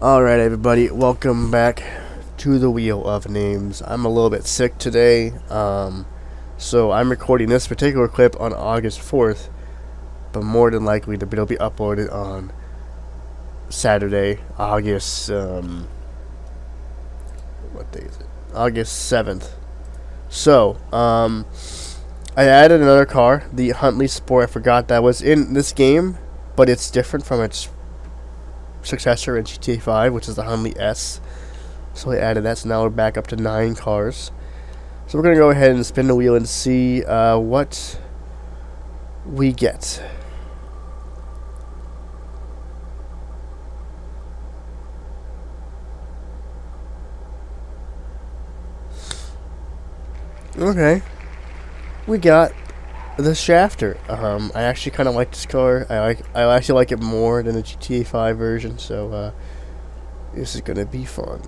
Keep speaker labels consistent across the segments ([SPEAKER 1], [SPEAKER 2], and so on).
[SPEAKER 1] Alright, everybody, welcome back to the Wheel of Names. I'm a little bit sick today, so I'm recording this particular clip on August 4th, but more than likely it'll be uploaded on Saturday, August, what day is it? August 7th. So, I added another car, the Huntley Sport. I forgot that was in this game, but it's different from its successor in GTA 5, which is the Huntley S. So I added that, so now we're back up to 9 cars. So we're going to go ahead and spin the wheel and see what we get. Okay. We got the Schafter. I actually kind of like this car. I actually like it more than the GTA 5 version, so this is gonna be fun.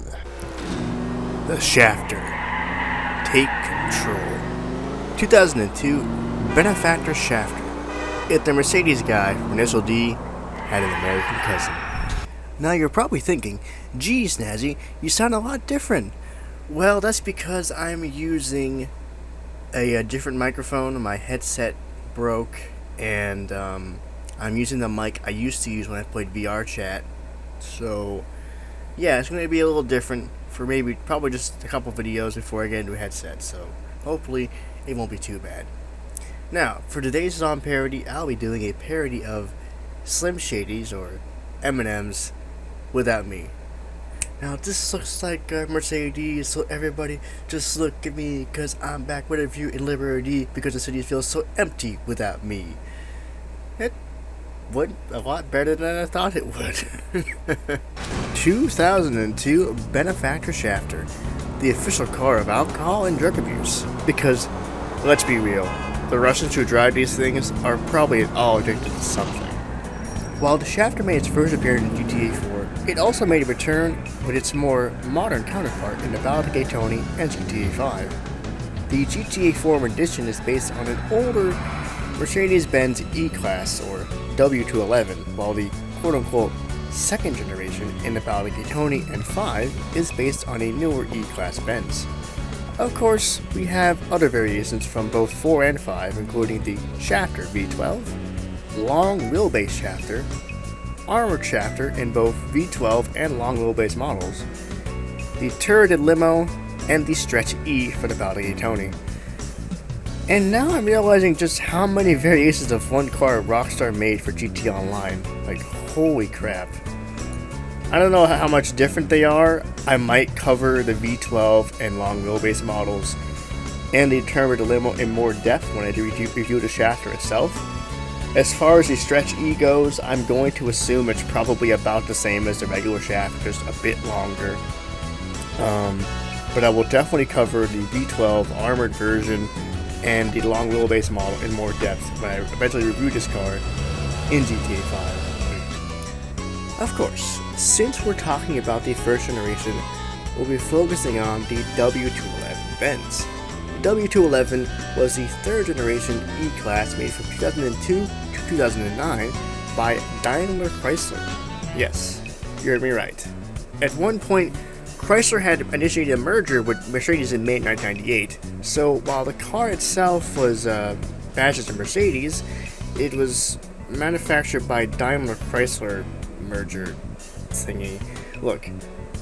[SPEAKER 2] The Schafter. Take control. 2002 Benefactor Schafter. If the Mercedes guy from Initial D had an American cousin. Now you're probably thinking, geez, Snazzy, you sound a lot different. Well, that's because I'm using a different microphone. My headset broke, and I'm using the mic I used to use when I played VR chat. So yeah, it's going to be a little different for probably just a couple videos before I get into a headset, so hopefully it won't be too bad. Now, for today's song parody, I'll be doing a parody of Slim Shady's or Eminem's Without Me. Now, this looks like Mercedes, so everybody just look at me, cause I'm back with a view in liberty, because the city feels so empty without me. It went a lot better than I thought it would. 2002 Benefactor Schafter, the official car of alcohol and drug abuse. Because, let's be real, the Russians who drive these things are probably all addicted to something. While the Schafter made its first appearance in GTA 4, it also made a return with its more modern counterpart in the Ballad of Gay Tony and GTA 5. The GTA 4 edition is based on an older Mercedes-Benz E-Class or W211, while the quote-unquote second generation in the Ballad of Gay Tony and 5 is based on a newer E-Class Benz. Of course, we have other variations from both 4 and 5, including the Schafter V12, long wheelbase Schafter, armored Schafter in both V12 and long wheelbase models, the turreted limo, and the stretch E for the Ballad of Gay Tony. And now I'm realizing just how many variations of one car Rockstar made for GT Online. Like, holy crap. I don't know how much different they are. I might cover the V12 and long wheelbase models and the turreted limo in more depth when I review the Schafter itself. As far as the stretch E goes, I'm going to assume it's probably about the same as the regular Schafter, just a bit longer. But I will definitely cover the V12 armored version and the long wheelbase model in more depth when I eventually review this car in GTA 5. Of course, since we're talking about the first generation, we'll be focusing on the W211 Benz. W211 was the third generation E-Class made from 2002 to 2009 by Daimler Chrysler. Yes, you heard me right. At one point, Chrysler had initiated a merger with Mercedes in May 1998, so while the car itself was badged as a Mercedes, it was manufactured by Daimler Chrysler merger thingy. Look,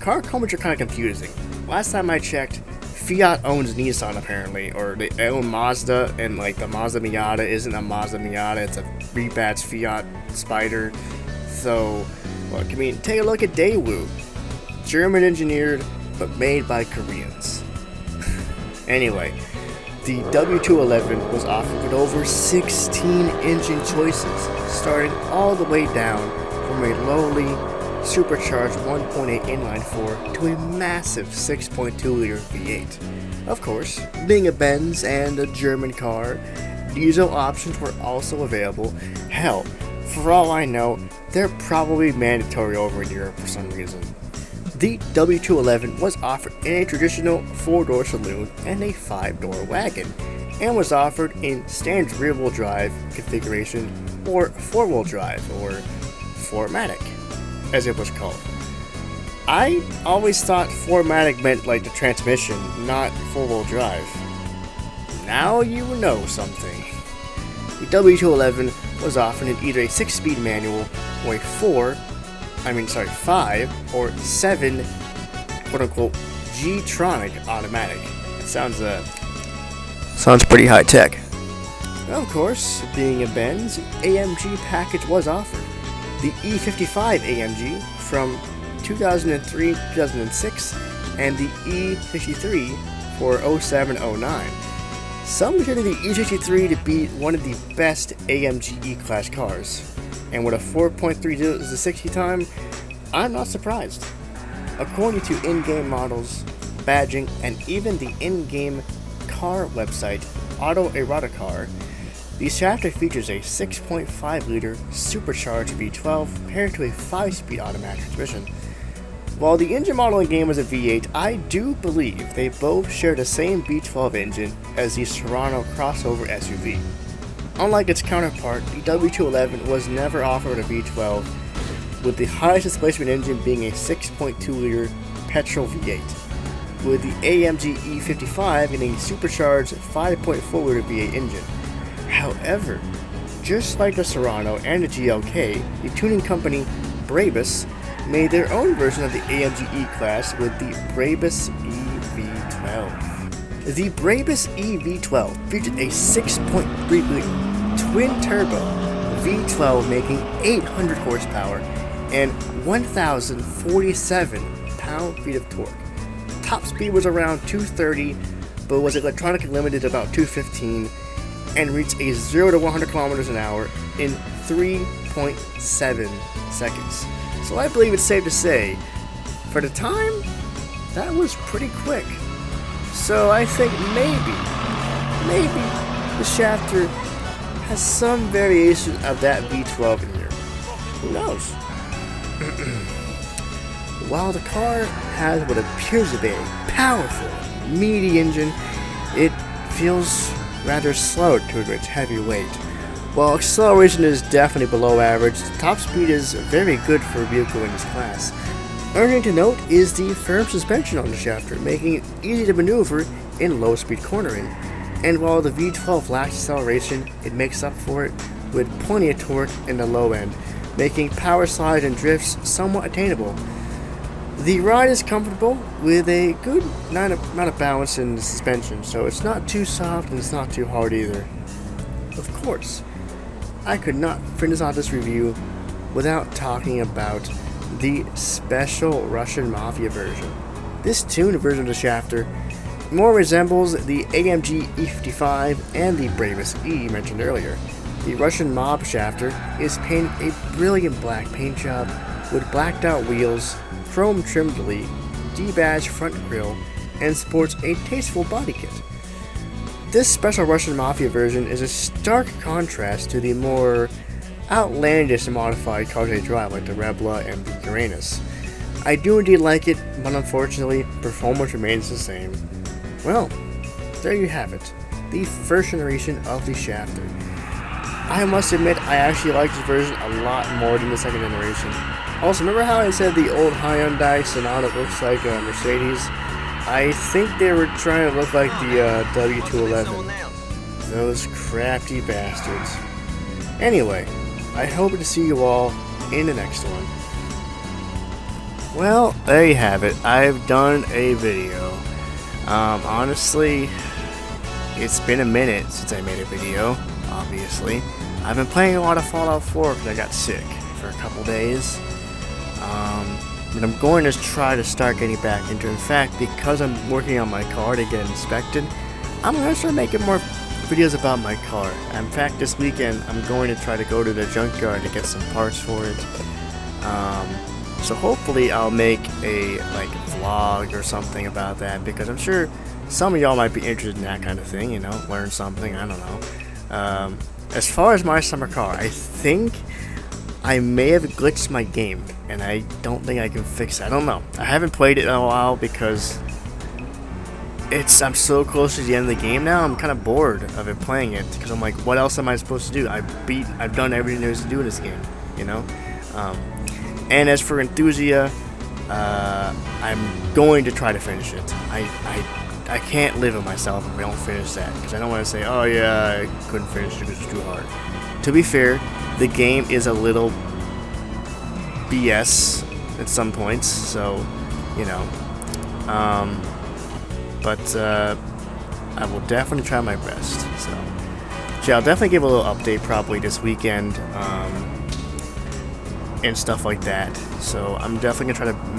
[SPEAKER 2] car companies are kind of confusing. Last time I checked, Fiat owns Nissan apparently, or they own Mazda, and like the Mazda Miata isn't a Mazda Miata, it's a rebadged Fiat Spider. So, look, I mean, take a look at Daewoo. German engineered, but made by Koreans. Anyway, the W211 was offered with over 16 engine choices, starting all the way down from a lowly supercharged 1.8 inline-4 to a massive 6.2-liter V8. Of course, being a Benz and a German car, diesel options were also available. Hell, for all I know, they're probably mandatory over in Europe for some reason. The W211 was offered in a traditional 4-door saloon and a 5-door wagon, and was offered in standard rear-wheel drive configuration or 4-wheel drive or 4MATIC, as it was called. I always thought 4MATIC meant like the transmission, not 4-wheel drive. Now you know something. The W211 was offered in either a 6-speed manual or a 5 or 7 quote-unquote G-tronic automatic. It sounds pretty high tech. Of course, being a Benz, AMG package was offered. The E55 AMG from 2003-2006 and the E63 for 07-09. Some consider the E63 to be one of the best AMG E-Class cars, and with a 4.30 to 60 time, I'm not surprised. According to in-game models, badging, and even the in-game car website, Auto Eroticar, the Schafter features a 6.5-liter supercharged V12 paired to a 5-speed automatic transmission. While the engine model in game was a V8, I do believe they both share the same V12 engine as the Serrano crossover SUV. Unlike its counterpart, the W211 was never offered a V12, with the highest displacement engine being a 6.2-liter petrol V8, with the AMG E55 getting a supercharged 5.4-liter V8 engine. However, just like the Serrano and the GLK, the tuning company Brabus made their own version of the AMG E-Class with the Brabus EV12. The Brabus EV12 featured a 6.3-liter twin-turbo V12 making 800 horsepower and 1,047 pound-feet of torque. Top speed was around 230, but was electronically limited to about 215, and reached a 0 to 100 kilometers an hour in 3.7 seconds. So I believe it's safe to say, for the time, that was pretty quick. So I think maybe the Schafter has some variation of that V12 in here. Who knows? While the car has what appears to be a powerful, meaty engine, it feels rather slow due to its heavy weight. While acceleration is definitely below average, the top speed is very good for a vehicle in this class. Earning to note is the firm suspension on the Schafter, making it easy to maneuver in low-speed cornering. And while the V12 lacks acceleration, it makes up for it with plenty of torque in the low end, making power slides and drifts somewhat attainable. The ride is comfortable with a good amount of balance in the suspension, so it's not too soft and it's not too hard either. Of course, I could not finish off this review without talking about the special Russian Mafia version. This tuned version of the Schafter more resembles the AMG E55 and the Brabus E mentioned earlier. The Russian Mob Schafter is painted a brilliant black paint job with blacked out wheels, chrome trimmed leaf, D-badge front grille, and sports a tasteful body kit. This special Russian Mafia version is a stark contrast to the more outlandish modified cars they drive like the Rebla and the Uranus. I do indeed like it, but unfortunately, performance remains the same. Well, there you have it, the first generation of the Schafter. I must admit, I actually like this version a lot more than the second generation. Also, remember how I said the old Hyundai Sonata looks like a Mercedes? I think they were trying to look like the W211. Those crafty bastards. Anyway, I hope to see you all in the next one. Well, there you have it. I've done a video. Honestly, it's been a minute since I made a video, obviously. I've been playing a lot of Fallout 4 because I got sick for a couple days. And I'm going to try to start getting back into it. In fact, because I'm working on my car to get inspected, I'm going to start making more videos about my car. In fact, this weekend, I'm going to try to go to the junkyard to get some parts for it. So hopefully I'll make a vlog or something about that, because I'm sure some of y'all might be interested in that kind of thing, you know, learn something, I don't know. As far as my summer car, I think I may have glitched my game, and I don't think I can fix it. I don't know. I haven't played it in a while because I'm so close to the end of the game now. I'm kind of bored of it playing it because I'm like, what else am I supposed to do? I've done everything there is to do in this game, you know. And as for Enthusia, I'm going to try to finish it. I can't live with myself if I don't finish that, because I don't want to say, oh yeah, I couldn't finish it because it's too hard. To be fair, the game is a little BS at some points, so, you know, but I will definitely try my best, so yeah, I'll definitely give a little update probably this weekend, and stuff like that, so I'm definitely gonna try to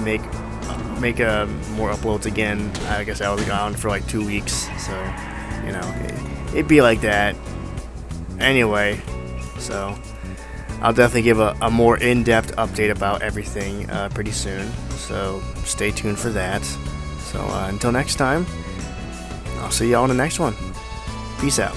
[SPEAKER 2] make more uploads again. I guess I was gone for like 2 weeks, so, you know, it'd be like that anyway, so I'll definitely give a more in-depth update about everything pretty soon, so stay tuned for that. So until next time, I'll see y'all in the next one. Peace out.